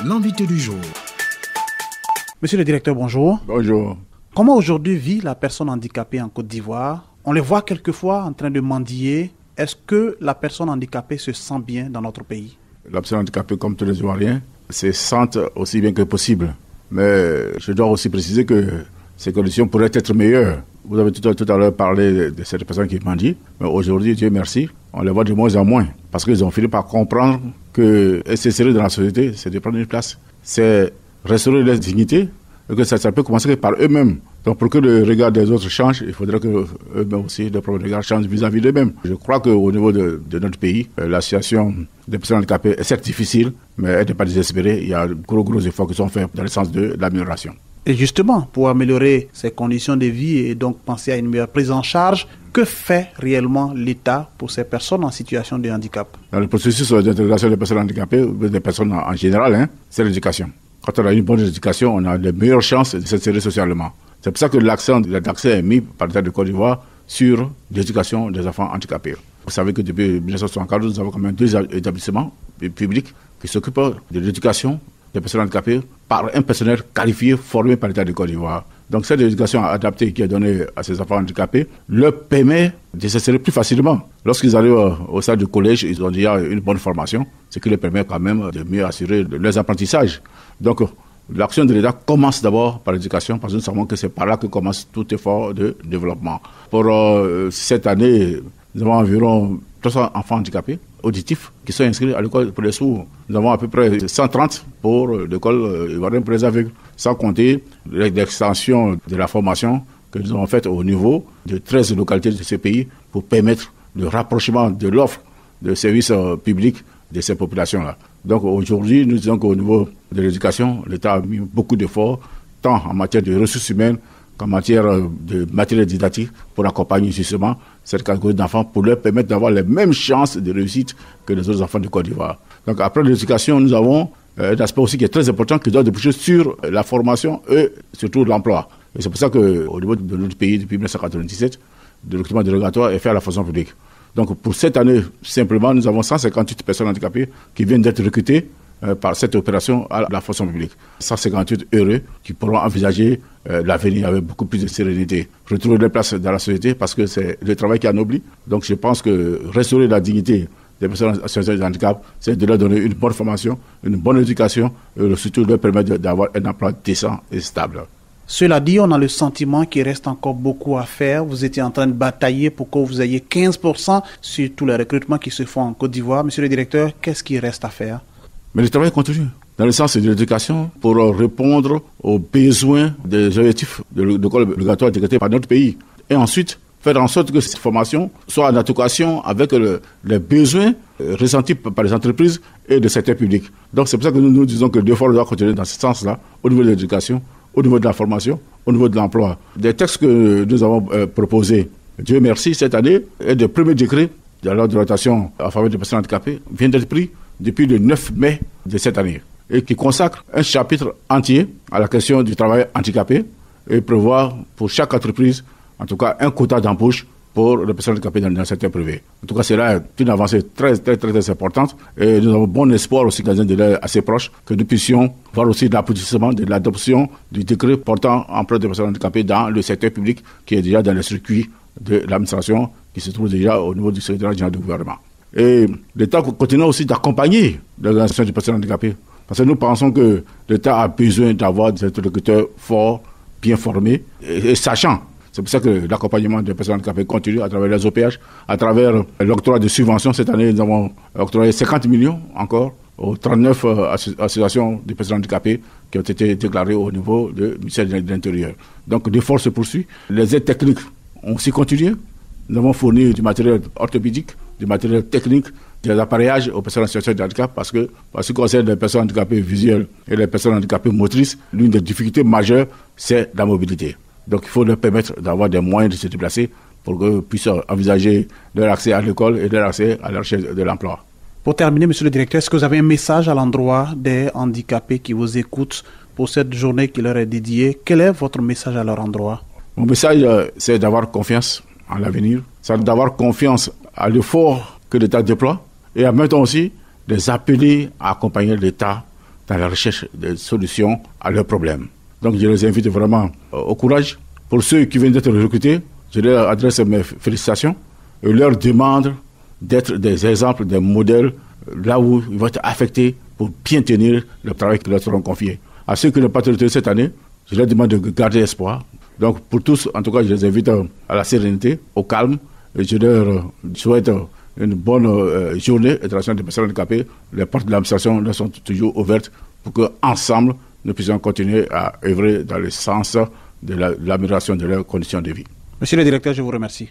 L'invité du jour. Monsieur le directeur, bonjour. Bonjour. Comment aujourd'hui vit la personne handicapée en Côte d'Ivoire? On les voit quelquefois en train de mendier. Est-ce que la personne handicapée se sent bien dans notre pays? La personne handicapée, comme tous les Ivoiriens, se sentent aussi bien que possible. Mais je dois aussi préciser que ces conditions pourraient être meilleures. Vous avez tout à l'heure parlé de cette personne qui mendie. Mais aujourd'hui, Dieu merci, on les voit de moins en moins. Parce qu'ils ont fini par comprendre que s'insérer dans la société, c'est de prendre une place. C'est restaurer leur dignité et que ça peut commencer par eux-mêmes. Donc pour que le regard des autres change, il faudrait que eux-mêmes aussi, leur propre regard change vis-à-vis d'eux-mêmes. Je crois qu'au niveau de notre pays, la situation des personnes handicapées est certes difficile, mais elle n'est pas désespérée. Il y a de gros efforts qui sont faits dans le sens de l'amélioration. Et justement, pour améliorer ces conditions de vie et donc penser à une meilleure prise en charge, que fait réellement l'État pour ces personnes en situation de handicap? Dans le processus d'intégration des personnes handicapées, des personnes en général, c'est l'éducation. Quand on a une bonne éducation, on a de meilleures chances de s'insérer socialement. C'est pour ça que l'accent est mis par l'État de Côte d'Ivoire sur l'éducation des enfants handicapés. Vous savez que depuis 1974, nous avons quand même 2 établissements publics qui s'occupent de l'éducation des personnes handicapées par un personnel qualifié, formé par l'État de Côte d'Ivoire. Donc cette éducation adaptée qui est donnée à ces enfants handicapés leur permet de s'insérer plus facilement. Lorsqu'ils arrivent au stade du collège, ils ont déjà une bonne formation, ce qui leur permet quand même de mieux assurer leurs apprentissages. Donc l'action de l'État commence d'abord par l'éducation, parce que nous savons que c'est par là que commence tout effort de développement. Pour cette année, nous avons environ 300 enfants handicapés auditifs qui sont inscrits à l'école pour les sourds. Nous avons à peu près 130 pour l'école ivoirienne pour les aveugles, sans compter l'extension de la formation que nous avons faite au niveau de 13 localités de ce pays pour permettre le rapprochement de l'offre de services publics de ces populations-là. Donc aujourd'hui, nous disons qu'au niveau de l'éducation, l'État a mis beaucoup d'efforts, tant en matière de ressources humaines qu'en matière de matériel didactique pour accompagner justement cette catégorie d'enfants pour leur permettre d'avoir les mêmes chances de réussite que les autres enfants de Côte d'Ivoire. Donc après l'éducation, nous avons un aspect aussi qui est très important qui doit déboucher sur la formation et surtout l'emploi. Et c'est pour ça qu'au niveau de notre pays, depuis 1997, le recrutement dérogatoire est fait à la fonction publique. Donc pour cette année, simplement, nous avons 158 personnes handicapées qui viennent d'être recrutées par cette opération à la fonction publique. 158 heureux qui pourront envisager l'avenir avec beaucoup plus de sérénité. Retrouver leur place dans la société parce que c'est le travail qui anoblit. Donc je pense que restaurer la dignité des personnes en situation de handicap, c'est de leur donner une bonne formation, une bonne éducation et surtout leur permettre d'avoir un emploi décent et stable. Cela dit, on a le sentiment qu'il reste encore beaucoup à faire. Vous étiez en train de batailler pour que vous ayez 15% sur tous les recrutements qui se font en Côte d'Ivoire. Monsieur le directeur, qu'est-ce qu'il reste à faire? Mais le travail continue, dans le sens de l'éducation, pour répondre aux besoins des objectifs de l'école obligatoire décrétée par notre pays. Et ensuite, faire en sorte que cette formation soit en adéquation avec les besoins ressentis par les entreprises et des secteurs publics. Donc c'est pour ça que nous disons que l'effort doit continuer dans ce sens-là, au niveau de l'éducation, au niveau de la formation, au niveau de l'emploi. Des textes que nous avons proposés, Dieu merci, cette année, et de premiers décrets de l'ordre de rotation en faveur des personnes handicapées viennent d'être pris depuis le 9 mai de cette année et qui consacre un chapitre entier à la question du travail handicapé et prévoit pour chaque entreprise, en tout cas, un quota d'embauche pour les personnes handicapées dans le secteur privé. En tout cas, c'est là une avancée très importante et nous avons bon espoir aussi dans un délai assez proche que nous puissions voir aussi l'aboutissement de l'adoption du décret portant emploi des personnes handicapées dans le secteur public qui est déjà dans le circuit de l'administration qui se trouve déjà au niveau du secrétariat général du gouvernement. Et l'État continue aussi d'accompagner l'organisation des personnes handicapées. Parce que nous pensons que l'État a besoin d'avoir des interlocuteurs forts, bien formés et sachants. C'est pour ça que l'accompagnement des personnes handicapées continue à travers les OPH, à travers l'octroi de subventions. Cette année, nous avons octroyé 50 millions encore aux 39 associations de personnes handicapées qui ont été déclarées au niveau du ministère de l'Intérieur. Donc l'effort se poursuit. Les aides techniques ont aussi continué. Nous avons fourni du matériel orthopédique, du matériel technique, des appareillages aux personnes en situation de handicap parce que ce qui concerne les personnes handicapées visuelles et les personnes handicapées motrices, l'une des difficultés majeures, c'est la mobilité. Donc il faut leur permettre d'avoir des moyens de se déplacer pour qu'ils puissent envisager leur accès à l'école et leur accès à la recherche de l'emploi. Pour terminer, monsieur le directeur, est-ce que vous avez un message à l'endroit des handicapés qui vous écoutent pour cette journée qui leur est dédiée? Quel est votre message à leur endroit? Mon message, c'est d'avoir confiance en l'avenir, c'est d'avoir confiance à l'effort que l'État déploie et en même temps aussi les appeler à accompagner l'État dans la recherche de solutions à leurs problèmes. Donc je les invite vraiment au courage. Pour ceux qui viennent d'être recrutés, je leur adresse mes félicitations et leur demande d'être des exemples, des modèles, là où ils vont être affectés pour bien tenir le travail qui leur seront confiés. À ceux qui n'ont pas été cette année, je leur demande de garder espoir. Donc pour tous, en tout cas, je les invite à la sérénité, au calme, et je leur souhaite une bonne journée internationale des personnes handicapées. Les portes de l'administration sont toujours ouvertes pour qu'ensemble, nous puissions continuer à œuvrer dans le sens de l'amélioration de leurs conditions de vie. Monsieur le directeur, je vous remercie.